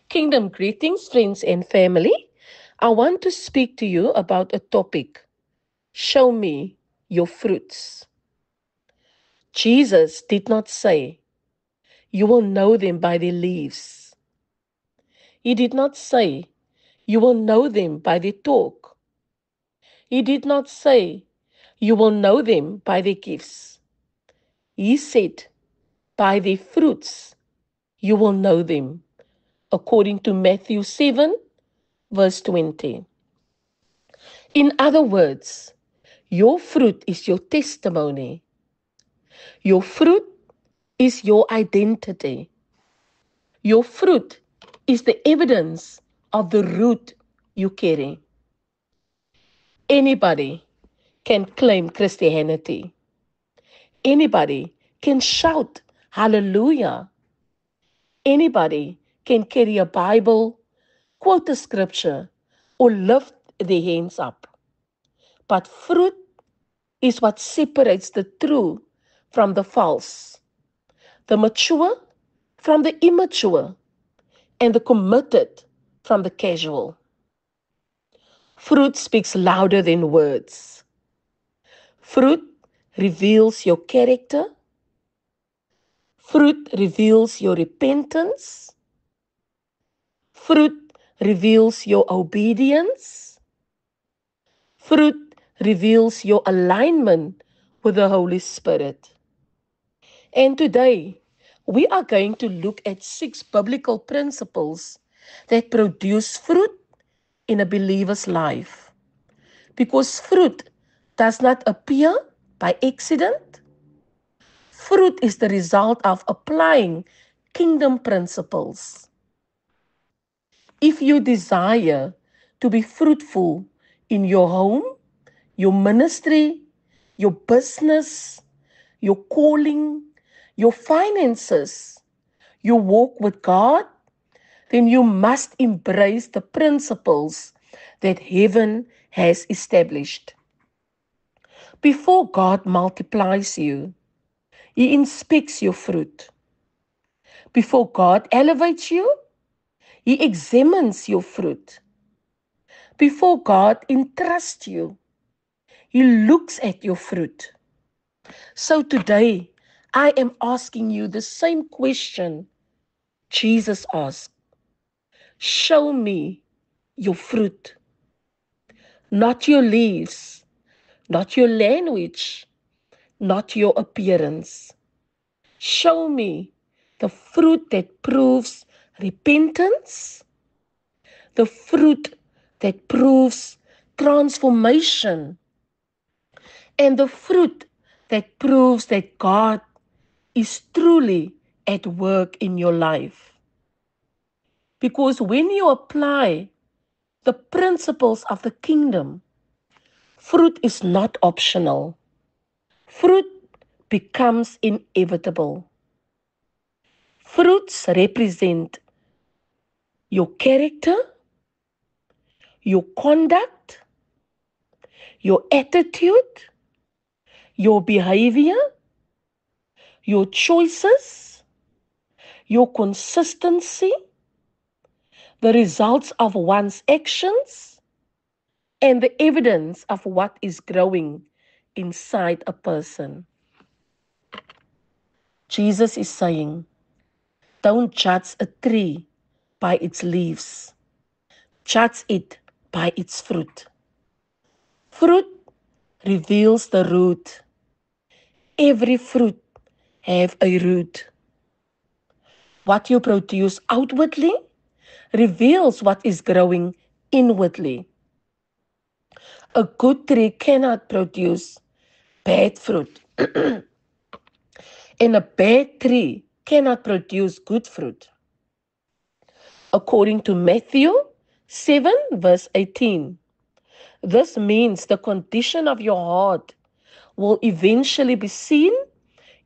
Kingdom greetings, friends and family. I want to speak to you about a topic. Show me your fruits. Jesus did not say, you will know them by their leaves. He did not say, you will know them by their talk. He did not say, you will know them by their gifts. He said, by their fruits you will know them, according to Matthew 7, verse 20. In other words, your fruit is your testimony. Your fruit is your identity. Your fruit is the evidence of the root you carry. Anybody can claim Christianity. Anybody can shout hallelujah. Anybody can carry a Bible, quote a scripture, or lift their hands up. But fruit is what separates the true from the false, the mature from the immature, and the committed from the casual. Fruit speaks louder than words. Fruit reveals your character. Fruit reveals your repentance. Fruit reveals your obedience. Fruit reveals your alignment with the Holy Spirit. And today, we are going to look at 6 biblical principles that produce fruit in a believer's life. Because fruit does not appear by accident. Fruit is the result of applying kingdom principles. If you desire to be fruitful in your home, your ministry, your business, your calling, your finances, your walk with God, then you must embrace the principles that heaven has established. Before God multiplies you, He inspects your fruit. Before God elevates you, He examines your fruit. Before God entrusts you, He looks at your fruit. So today, I am asking you the same question Jesus asked. Show me your fruit, not your leaves, not your language, not your appearance. Show me the fruit that proves repentance, the fruit that proves transformation, and the fruit that proves that God is truly at work in your life. Because when you apply the principles of the kingdom, fruit is not optional. Fruit becomes inevitable. Fruits represent your character, your conduct, your attitude, your behavior, your choices, your consistency, the results of one's actions, and the evidence of what is growing inside a person. Jesus is saying, don't judge a tree by its leaves. Judge it by its fruit. Fruit reveals the root. Every fruit have a root. What you produce outwardly reveals what is growing inwardly. A good tree cannot produce bad fruit, and a bad tree cannot produce good fruit. According to Matthew 7, verse 18, this means the condition of your heart will eventually be seen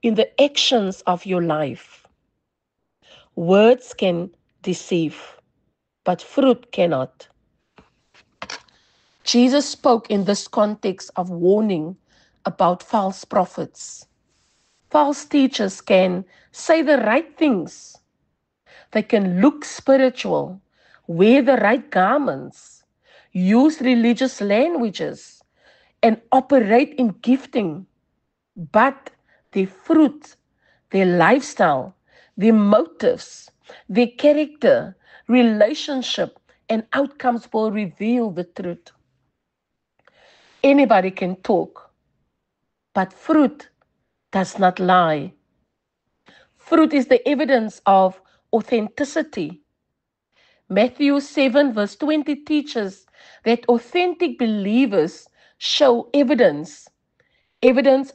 in the actions of your life. Words can deceive, but fruit cannot. Jesus spoke in this context of warning about false prophets. False teachers can say the right things, They can look spiritual, wear the right garments, use religious languages, and operate in gifting. But their fruit, their lifestyle, their motives, their character, relationship, and outcomes will reveal the truth. Anybody can talk, but fruit does not lie. Fruit is the evidence of authenticity. Matthew 7, verse 20 teaches that authentic believers show evidence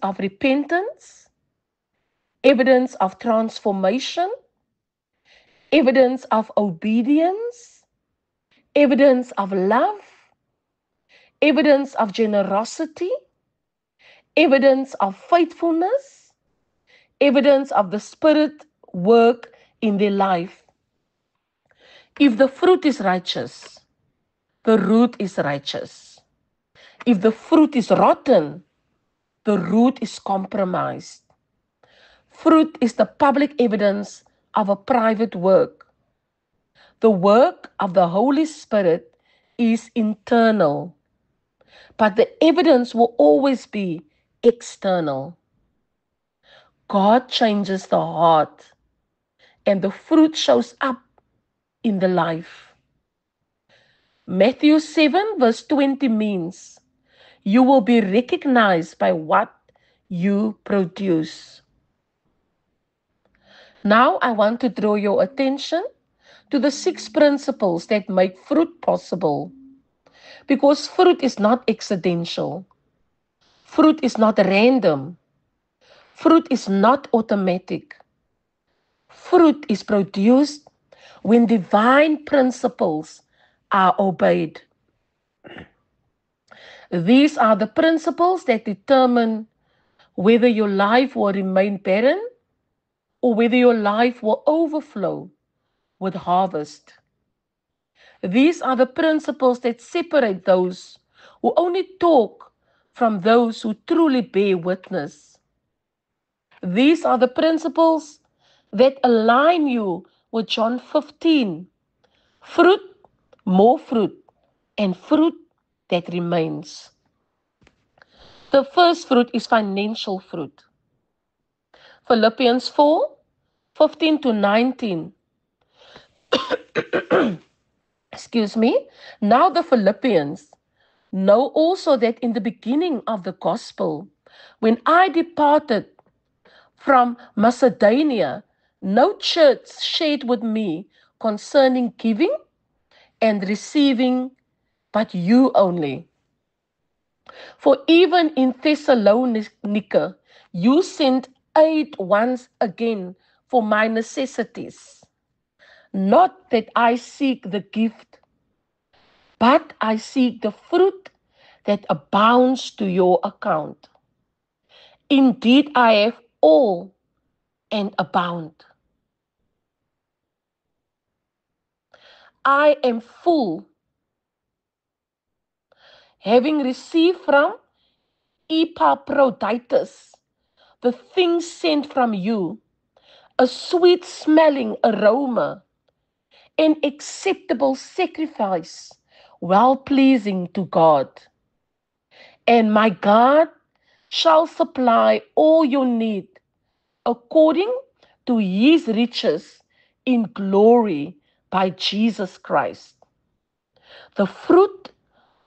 of repentance, evidence of transformation, evidence of obedience, evidence of love, evidence of generosity, evidence of faithfulness, evidence of the Spirit work in their life. If the fruit is righteous, the root is righteous. If the fruit is rotten, the root is compromised. Fruit is the public evidence of a private work. The work of the Holy Spirit is internal, but the evidence will always be external. God changes the heart, and the fruit shows up in the life. Matthew 7, verse 20 means you will be recognized by what you produce. Now I want to draw your attention to the 6 principles that make fruit possible. Because fruit is not accidental. Fruit is not random. Fruit is not automatic. Fruit is produced when divine principles are obeyed. These are the principles that determine whether your life will remain barren or whether your life will overflow with harvest. These are the principles that separate those who only talk from those who truly bear witness. These are the principles that align you with John 15. Fruit, more fruit, and fruit that remains. The first fruit is financial fruit. Philippians 4, 15 to 19. Excuse me. Now the Philippians know also that in the beginning of the gospel, when I departed from Macedonia, no church shared with me concerning giving and receiving, but you only. For even in Thessalonica, you sent aid once again for my necessities. Not that I seek the gift, but I seek the fruit that abounds to your account. Indeed, I have all and abound. I am full, having received from Epaphroditus the things sent from you, a sweet smelling aroma, an acceptable sacrifice, well pleasing to God. And my God shall supply all your need according to his riches in glory by Jesus Christ. The fruit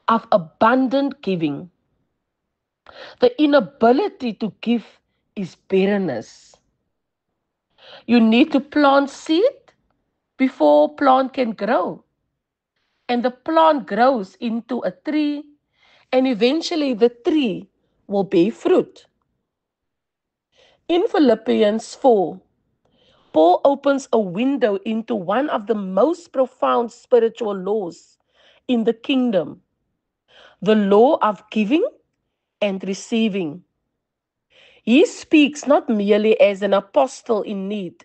of abundant giving. The inability to give is barrenness. You need to plant seed before plant can grow. And the plant grows into a tree, and eventually the tree will bear fruit. In Philippians 4, Paul opens a window into one of the most profound spiritual laws in the kingdom, the law of giving and receiving. He speaks not merely as an apostle in need,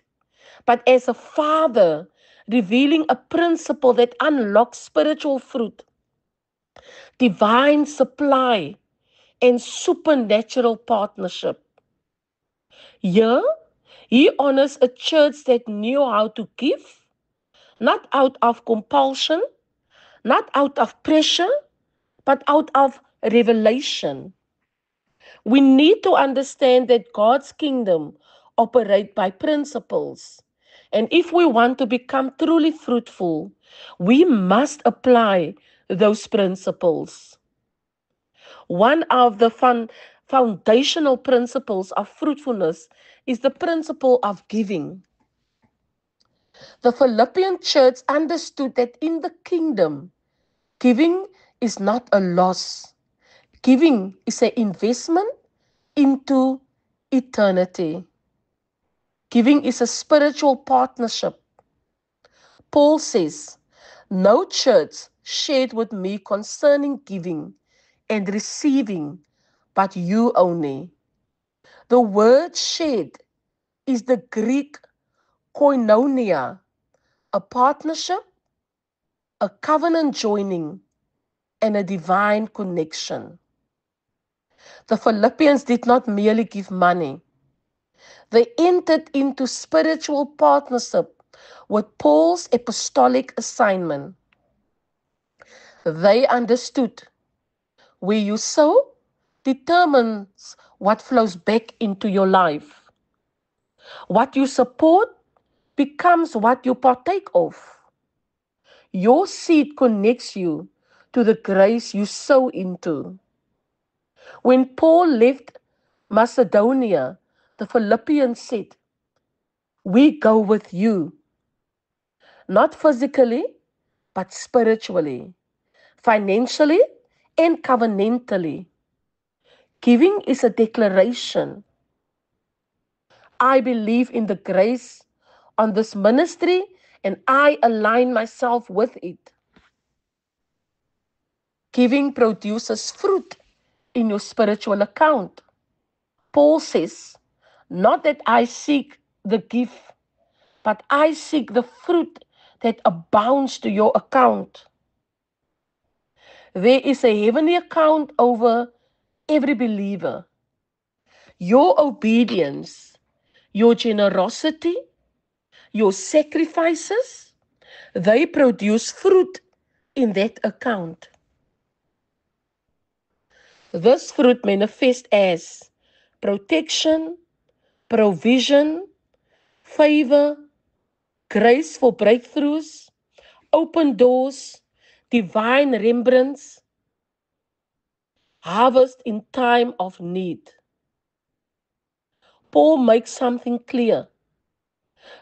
but as a father revealing a principle that unlocks spiritual fruit, divine supply, and supernatural partnership. Here, he honors a church that knew how to give not out of compulsion, not out of pressure, but out of revelation. We need to understand that God's kingdom operates by principles. And if we want to become truly fruitful, we must apply those principles. One of the foundational principles of fruitfulness is the principle of giving. The Philippian church understood that in the kingdom, giving is not a loss. Giving is an investment into eternity. Giving is a spiritual partnership. Paul says, "No church shared with me concerning giving and receiving, but you only." The word shared is the Greek koinonia, a partnership, a covenant joining, and a divine connection. The Philippians did not merely give money. They entered into spiritual partnership with Paul's apostolic assignment. They understood where you sow determines what flows back into your life. What you support becomes what you partake of. Your seed connects you to the grace you sow into. When Paul left Macedonia, the Philippians said, "We go with you, not physically, but spiritually, financially, and covenantally." Giving is a declaration. I believe in the grace on this ministry and I align myself with it. Giving produces fruit in your spiritual account. Paul says, "Not that I seek the gift, but I seek the fruit that abounds to your account." There is a heavenly account over every believer. Your obedience, your generosity, your sacrifices, they produce fruit in that account. This fruit manifests as protection, provision, favor, grace for breakthroughs, open doors, divine remembrance, harvest in time of need. Paul makes something clear.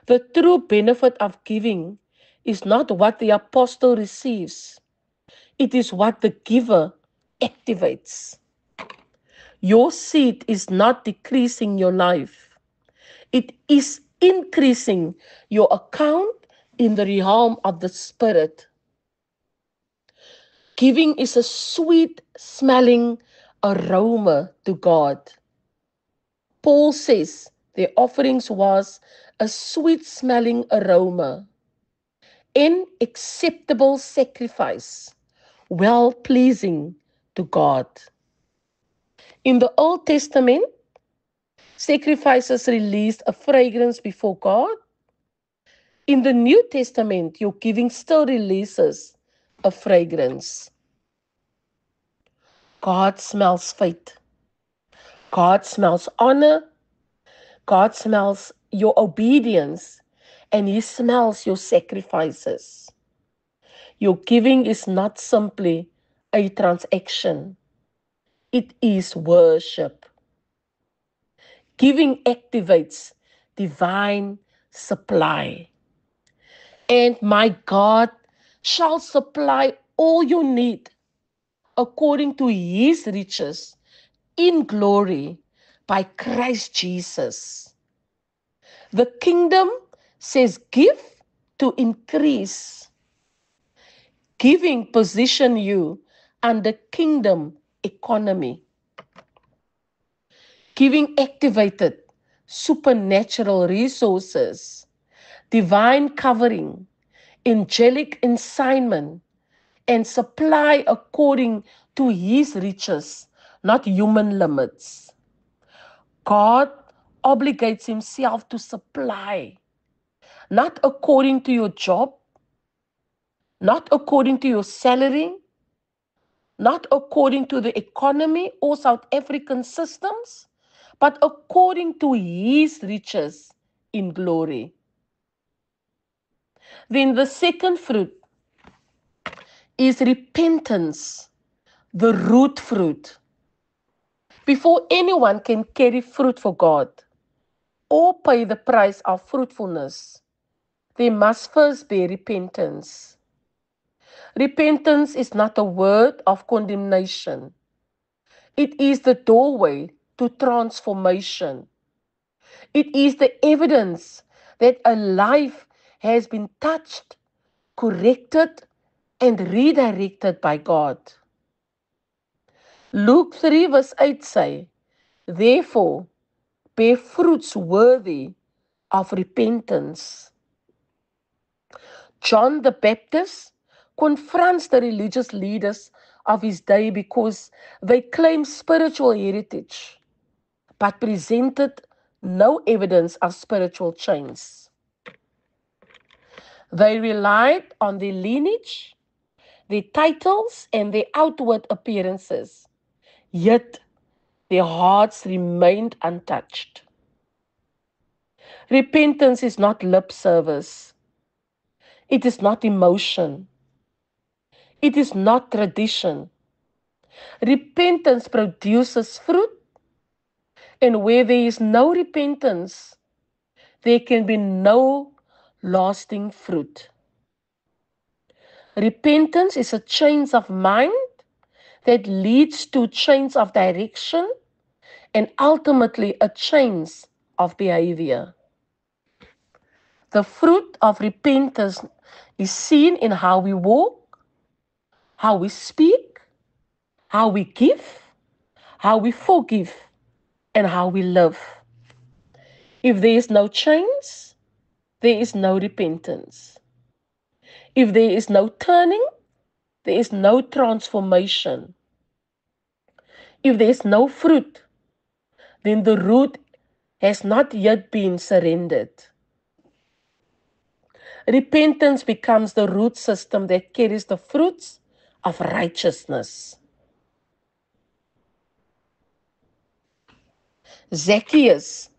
The true benefit of giving is not what the apostle receives, it is what the giver activates. Your seed is not decreasing your life, it is increasing your account in the realm of the Spirit. Giving is a sweet smelling aroma to God. Paul says their offerings was a sweet smelling aroma, an acceptable sacrifice, well pleasing to God. In the Old Testament, sacrifices released a fragrance before God. In the New Testament, your giving still releases a fragrance. God smells faith. God smells honor. God smells your obedience. And He smells your sacrifices. Your giving is not simply a transaction. It is worship. Giving activates divine supply. And my God shall supply all you need according to His riches in glory by Christ Jesus. The kingdom says give to increase. Giving position you under kingdom economy. Giving activated supernatural resources, divine covering, angelic assignment, and supply according to His riches, not human limits. God obligates Himself to supply, not according to your job, not according to your salary, not according to the economy or South African systems, but according to his riches in glory. Then the second fruit is repentance, the root fruit. Before anyone can carry fruit for God or pay the price of fruitfulness, there must first be repentance. Repentance is not a word of condemnation. It is the doorway to transformation. It is the evidence that a life has been touched, corrected, and redirected by God. Luke 3 verse 8 say, therefore, bear fruits worthy of repentance. John the Baptist confronts the religious leaders of his day because they claim spiritual heritage, but presented no evidence of spiritual change. They relied on their lineage, their titles, and their outward appearances, yet their hearts remained untouched. Repentance is not lip service. It is not emotion. It is not tradition. Repentance produces fruit, and where there is no repentance, there can be no lasting fruit. Repentance is a change of mind that leads to change of direction and ultimately a change of behavior. The fruit of repentance is seen in how we walk, how we speak, how we give, how we forgive, and how we live. If there is no change, there is no repentance. If there is no turning, there is no transformation. If there is no fruit, then the root has not yet been surrendered. Repentance becomes the root system that carries the fruits of righteousness. Zacchaeus,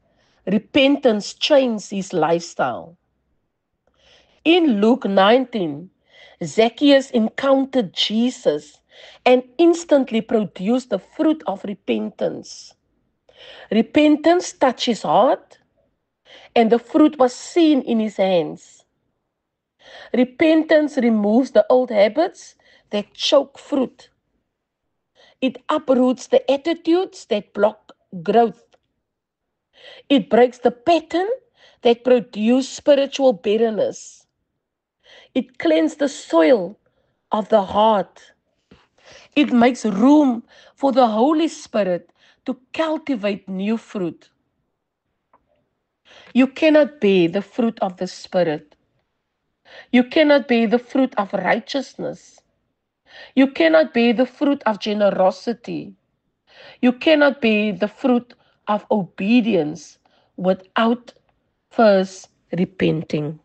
repentance changed his lifestyle. In Luke 19, Zacchaeus encountered Jesus and instantly produced the fruit of repentance. Repentance touched his heart, and the fruit was seen in his hands. Repentance removes the old habits that choke fruit. It uproots the attitudes that block growth. It breaks the pattern that produces spiritual bitterness. It cleanses the soil of the heart. It makes room for the Holy Spirit to cultivate new fruit. You cannot bear the fruit of the Spirit. You cannot bear the fruit of righteousness. You cannot bear the fruit of generosity. You cannot bear the fruit of obedience without first repenting.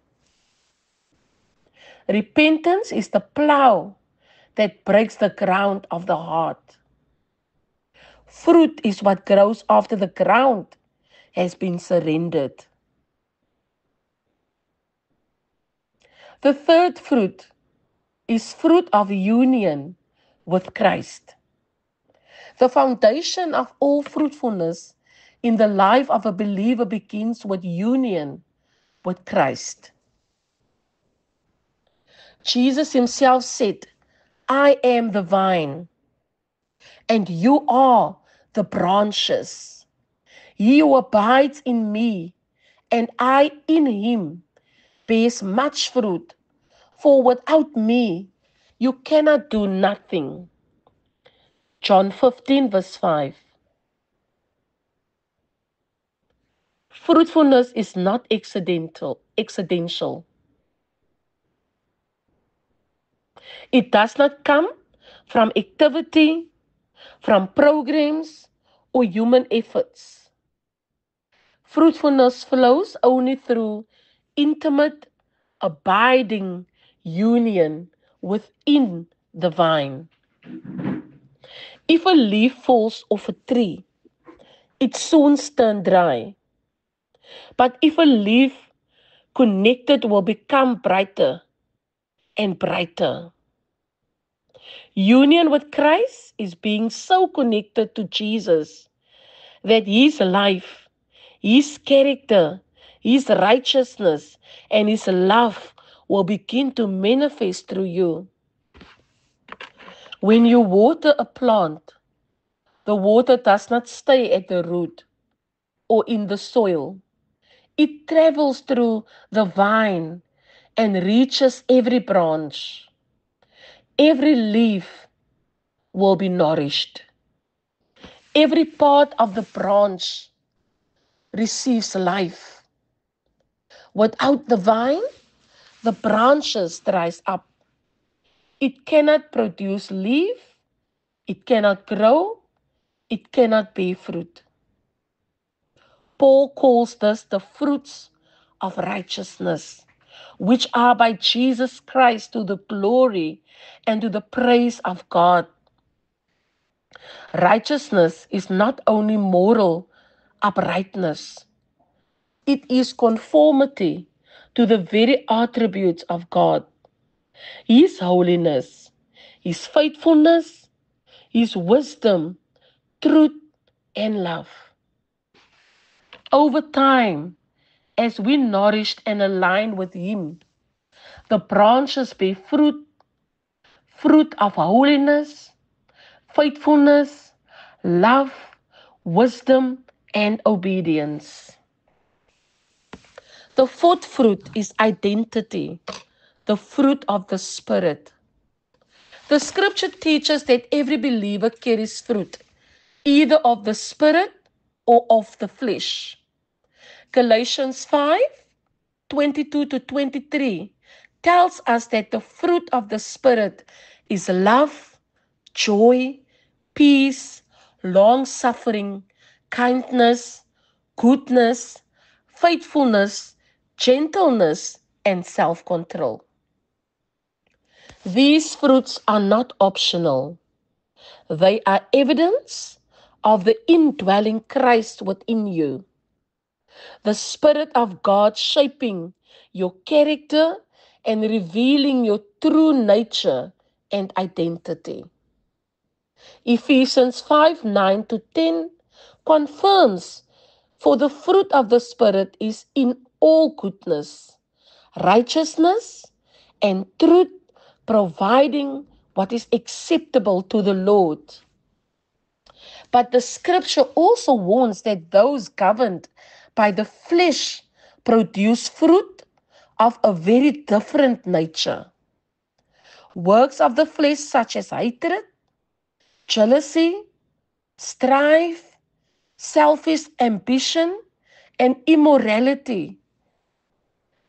Repentance is the plow that breaks the ground of the heart. Fruit is what grows after the ground has been surrendered. The third fruit is fruit of union with Christ. The foundation of all fruitfulness in the life of a believer begins with union with Christ. Jesus himself said, I am the vine, and you are the branches. He who abides in me, and I in him, bears much fruit, for without me you cannot do nothing. John 15 verse 5. Fruitfulness is not accidental. It does not come from activity, from programs, or human efforts. Fruitfulness flows only through intimate, abiding union within the vine. If a leaf falls off a tree, it soon turns dry. But if a leaf connected will become brighter and brighter. Union with Christ is being so connected to Jesus that his life, his character, his righteousness, and his love will begin to manifest through you. When you water a plant, the water does not stay at the root or in the soil. It travels through the vine and reaches every branch. Every leaf will be nourished. Every part of the branch receives life. Without the vine, the branches dries up. It cannot produce leaf, it cannot grow, it cannot bear fruit. Paul calls this the fruits of righteousness, which are by Jesus Christ to the glory and to the praise of God. Righteousness is not only moral uprightness, it is conformity to the very attributes of God. His holiness, His faithfulness, His wisdom, truth, and love. Over time, as we nourished and aligned with Him, the branches bear fruit, fruit of holiness, faithfulness, love, wisdom, and obedience. The fourth fruit is identity, the fruit of the Spirit. The scripture teaches that every believer carries fruit, either of the Spirit or of the flesh. Galatians 5:22 to 23 tells us that the fruit of the Spirit is love, joy, peace, long-suffering, kindness, goodness, faithfulness, gentleness, and self-control. These fruits are not optional. They are evidence of the indwelling Christ within you. The Spirit of God shaping your character and revealing your true nature and identity. Ephesians 5:9 to 10 confirms, for the fruit of the Spirit is in all goodness, righteousness, and truth, providing what is acceptable to the Lord. But the scripture also warns that those governed by the flesh produce fruit of a very different nature. Works of the flesh such as hatred, jealousy, strife, selfish ambition, and immorality,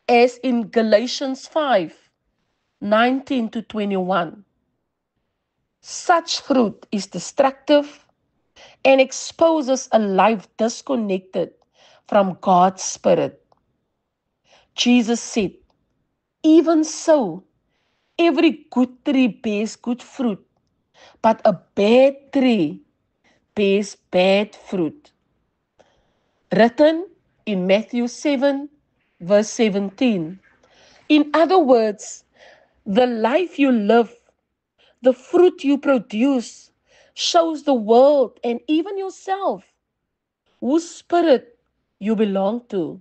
as in Galatians 5:19 to 21. Such fruit is destructive and exposes a life disconnected from God's Spirit. Jesus said, even so, every good tree bears good fruit, but a bad tree bears bad fruit. Written in Matthew 7, verse 17. In other words, the life you live, the fruit you produce, shows the world and even yourself whose spirit you belong to.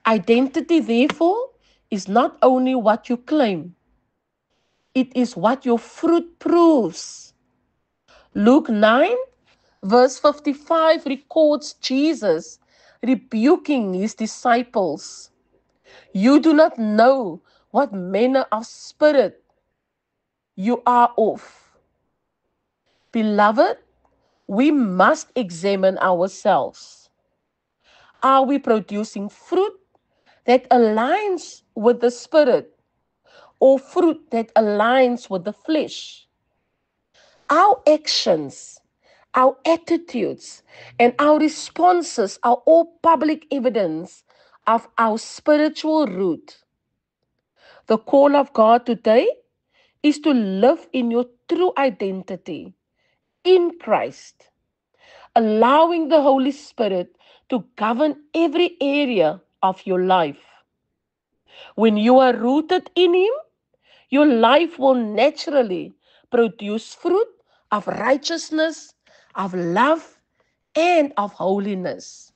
Identity, therefore, is not only what you claim, it is what your fruit proves. Luke 9, verse 55 records Jesus rebuking his disciples. You do not know what manner of spirit you are of. Beloved, we must examine ourselves. Are we producing fruit that aligns with the Spirit or fruit that aligns with the flesh? Our actions, our attitudes, and our responses are all public evidence of our spiritual root. The call of God today is to live in your true identity in Christ, allowing the Holy Spirit to govern every area of your life. When you are rooted in Him, your life will naturally produce fruit of righteousness, of love, and of holiness.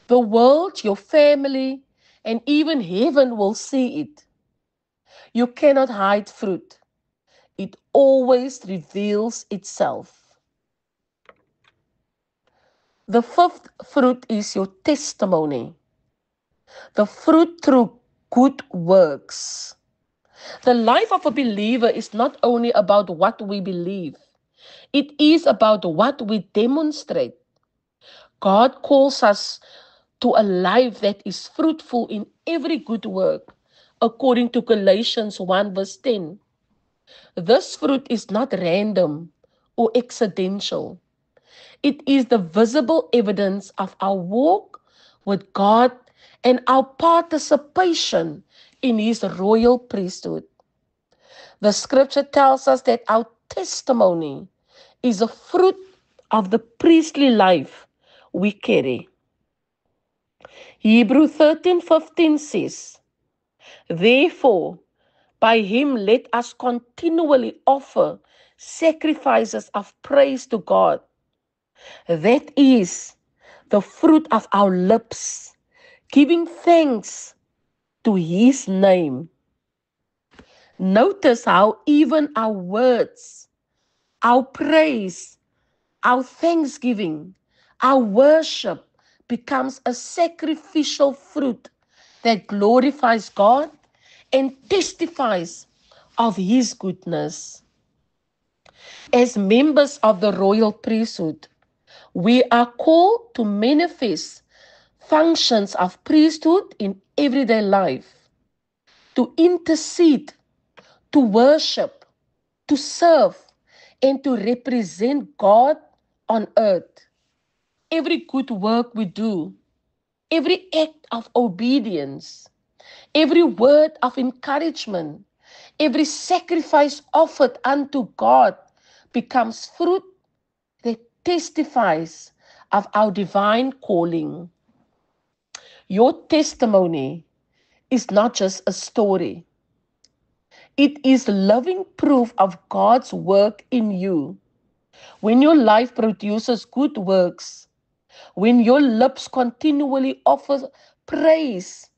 The world, your family, and even heaven will see it. You cannot hide fruit. It always reveals itself. The fifth fruit is your testimony. The fruit through good works. The life of a believer is not only about what we believe, it is about what we demonstrate. God calls us to a life that is fruitful in every good work, according to Galatians 1 verse 10. This fruit is not random or accidental. It is the visible evidence of our walk with God and our participation in His royal priesthood. The scripture tells us that our testimony is a fruit of the priestly life we carry. Hebrews 13:15 says, "Therefore, by Him let us continually offer sacrifices of praise to God. That is the fruit of our lips, giving thanks to His name." Notice how even our words, our praise, our thanksgiving, our worship becomes a sacrificial fruit that glorifies God and testifies of His goodness. As members of the royal priesthood, we are called to manifest functions of priesthood in everyday life, to intercede, to worship, to serve, and to represent God on earth. Every good work we do, every act of obedience, every word of encouragement, every sacrifice offered unto God becomes fruit that testifies of our divine calling. Your testimony is not just a story. It is living proof of God's work in you. When your life produces good works, when your lips continually offer praise,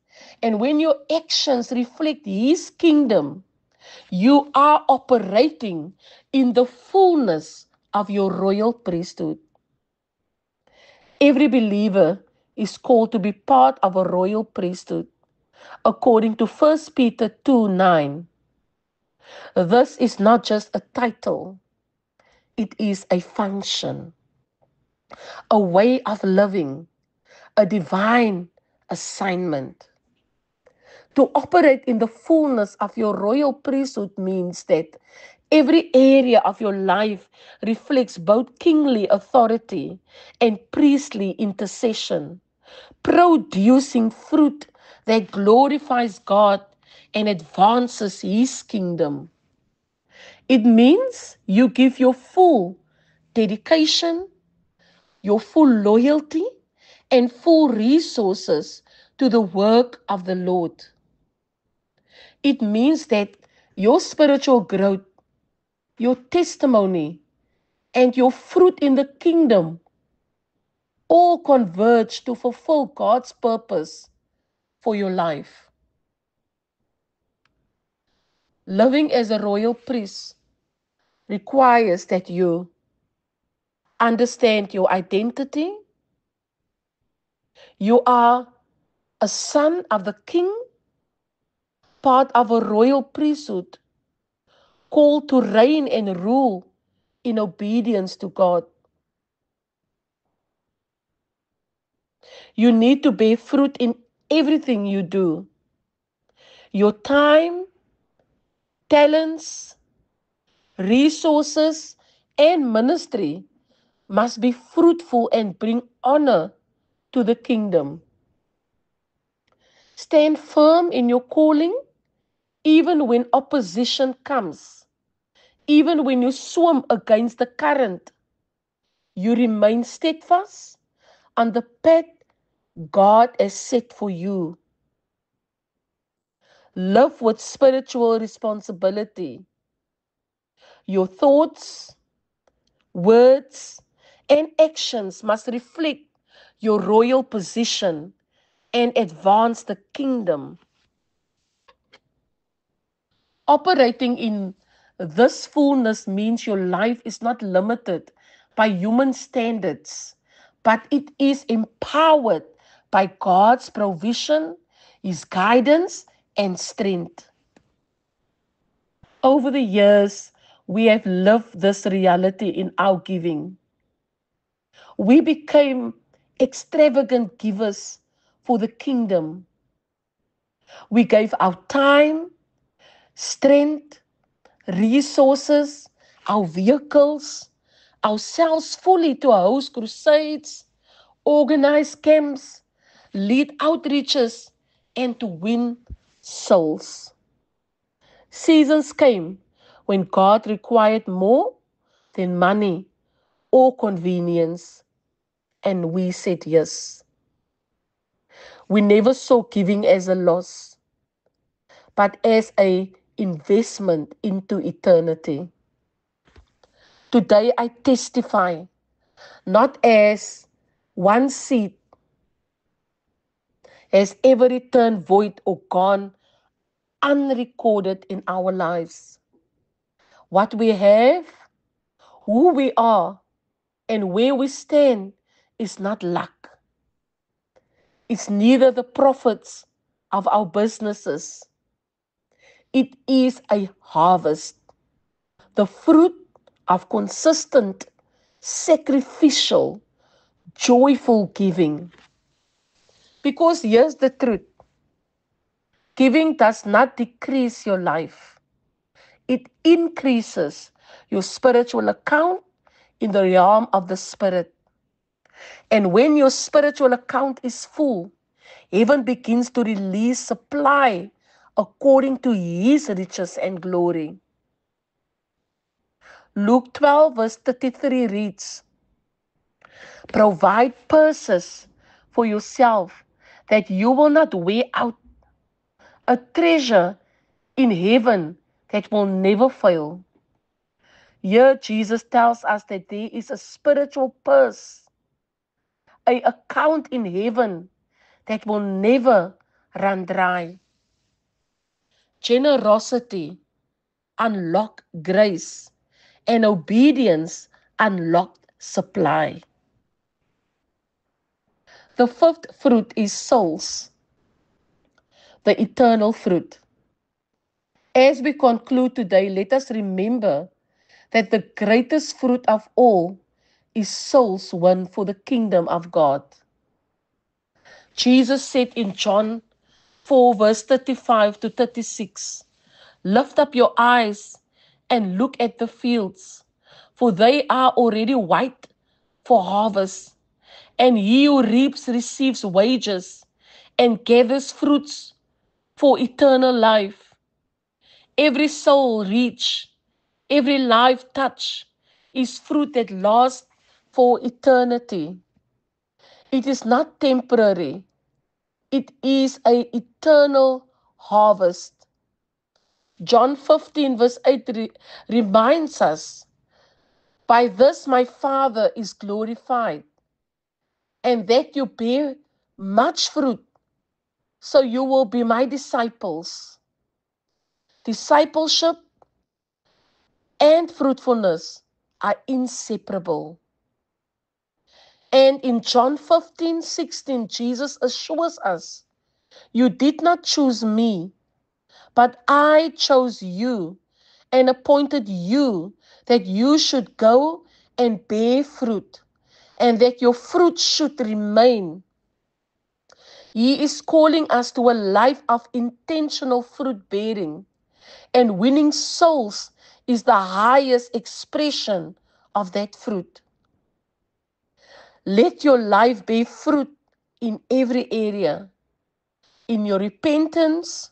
and when your actions reflect His kingdom, you are operating in the fullness of your royal priesthood. Every believer is called to be part of a royal priesthood, according to 1 Peter 2:9. This is not just a title, it is a function, a way of living, a divine assignment. To operate in the fullness of your royal priesthood means that every area of your life reflects both kingly authority and priestly intercession, producing fruit that glorifies God and advances His kingdom. It means you give your full dedication, your full loyalty, and full resources to the work of the Lord. It means that your spiritual growth, your testimony, and your fruit in the kingdom all converge to fulfill God's purpose for your life. Living as a royal priest requires that you understand your identity. You are a son of the king, part of a royal priesthood, called to reign and rule in obedience to God. You need to bear fruit in everything you do. Your time, talents, resources, and ministry must be fruitful and bring honor to the kingdom. Stand firm in your calling, even when opposition comes. Even when you swim against the current, you remain steadfast on the path God has set for you. Live with spiritual responsibility. Your thoughts, words, and actions must reflect your royal position and advance the kingdom. Operating in this fullness means your life is not limited by human standards, but it is empowered by God's provision, His guidance, and strength. Over the years, we have lived this reality in our giving. We became extravagant givers for the kingdom. We gave our time, strength, resources, our vehicles, ourselves fully to host crusades, organize camps, lead outreaches, and to win souls. Seasons came when God required more than money or convenience, and we said yes. We never saw giving as a loss, but as an investment into eternity. Today I testify not as one seed has ever returned void or gone unrecorded in our lives. What we have, who we are, and where we stand is not luck. It's neither the profits of our businesses. It is a harvest, the fruit of consistent, sacrificial, joyful giving. Because here's the truth. Giving does not decrease your life. It increases your spiritual account in the realm of the Spirit. And when your spiritual account is full, heaven begins to release supply according to His riches and glory. Luke 12 verse 33 reads, "Provide purses for yourself that you will not wear out, a treasure in heaven that will never fail." Here Jesus tells us that there is a spiritual purse, an account in heaven that will never run dry. Generosity unlocked grace, and obedience unlocked supply. The fifth fruit is souls, the eternal fruit. As we conclude today, let us remember that the greatest fruit of all is souls won for the kingdom of God. Jesus said in John 4 verse 35 to 36, "Lift up your eyes and look at the fields, for they are already white for harvest. And he who reaps receives wages and gathers fruits for eternal life." Every soul reached, every life touched is fruit that lasts for eternity. It is not temporary. It is an eternal harvest. John 15 verse 8 reminds us, "By this my Father is glorified, and that you bear much fruit, so you will be my disciples." Discipleship and fruitfulness are inseparable. And in John 15:16, Jesus assures us, "You did not choose me, but I chose you and appointed you that you should go and bear fruit, and that your fruit should remain." He is calling us to a life of intentional fruit bearing, and winning souls is the highest expression of that fruit. Let your life bear fruit in every area. in your repentance,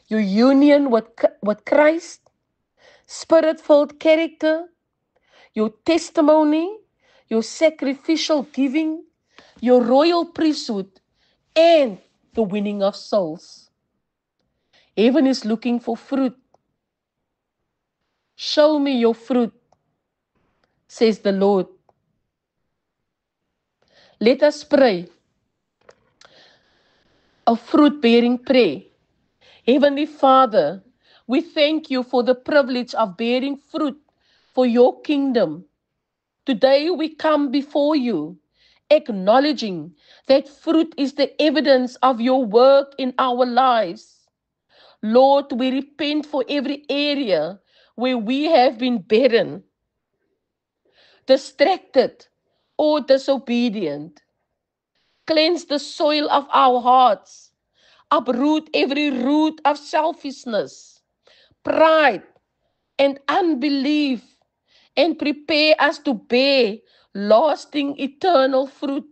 your union with Christ, spirit-filled character, your testimony, your sacrificial giving, your royal priesthood, and the winning of souls. Heaven is looking for fruit. Show me your fruit, says the Lord. Let us pray a fruit-bearing prayer. Heavenly Father, we thank you for the privilege of bearing fruit for your kingdom. Today we come before you, acknowledging that fruit is the evidence of your work in our lives. Lord, we repent for every area where we have been barren, distracted, or disobedient. Cleanse the soil of our hearts. Uproot every root of selfishness, pride, and unbelief, and prepare us to bear lasting eternal fruit.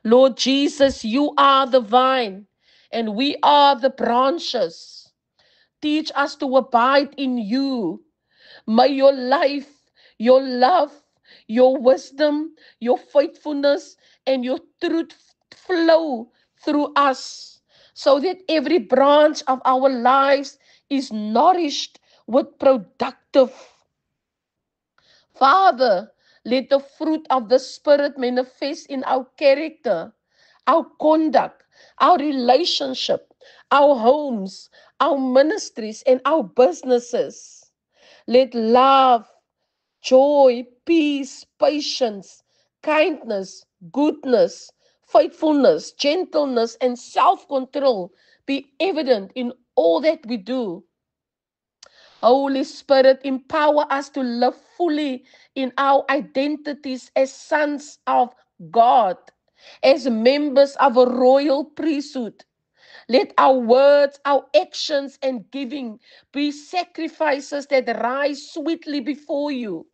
Lord Jesus, you are the vine, and we are the branches. Teach us to abide in you. May your life, your love, your wisdom, your faithfulness, and your truth flow through us, so that every branch of our lives is nourished with productive. Father, let the fruit of the Spirit manifest in our character, our conduct, our relationship, our homes, our ministries, and our businesses. Let love, joy, peace, patience, kindness, goodness, faithfulness, gentleness, and self-control be evident in all that we do. Holy Spirit, empower us to live fully in our identities as sons of God, as members of a royal priesthood. Let our words, our actions, and giving be sacrifices that rise sweetly before you.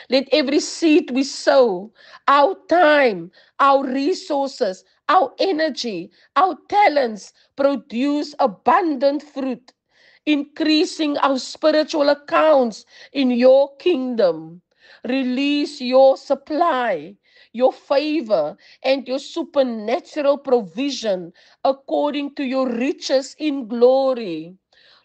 Let every seed we sow, our time, our resources, our energy, our talents produce abundant fruit, increasing our spiritual accounts in your kingdom. Release your supply, your favor, and your supernatural provision according to your riches in glory.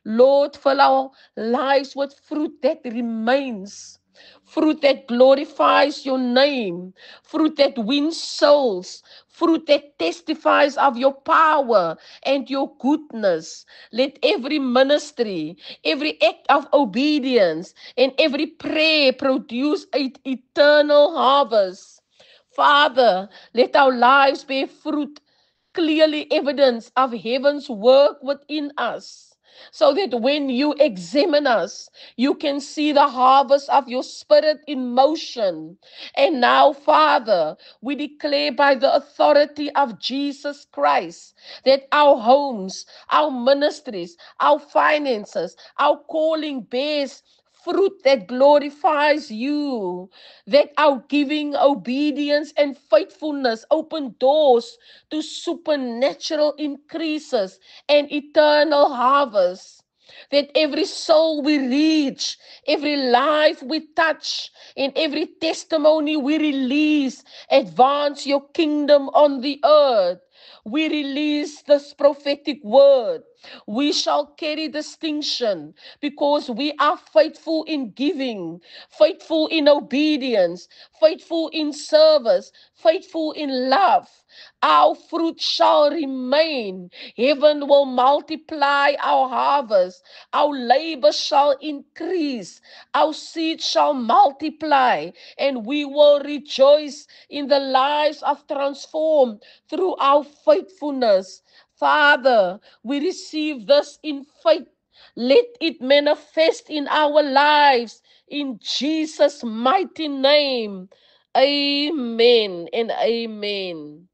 Lord, fill our lives with fruit that remains, fruit that glorifies your name, fruit that wins souls, fruit that testifies of your power and your goodness. Let every ministry, every act of obedience, and every prayer produce an eternal harvest. Father, let our lives bear fruit, clearly evidence of heaven's work within us, so that when you examine us, you can see the harvest of your spirit in motion. And now, Father, we declare by the authority of Jesus Christ that our homes, our ministries, our finances, our calling bears fruit that glorifies you, that our giving, obedience, and faithfulness open doors to supernatural increases and eternal harvest. That every soul we reach, every life we touch, and every testimony we release advance your kingdom on the earth. We release this prophetic word. We shall carry distinction because we are faithful in giving, faithful in obedience, faithful in service, faithful in love. Our fruit shall remain. Heaven will multiply our harvest. Our labor shall increase. Our seed shall multiply. And we will rejoice in the lives of transformed through our faithfulness. Father, we receive this in faith. Let it manifest in our lives. In Jesus' mighty name. Amen and amen.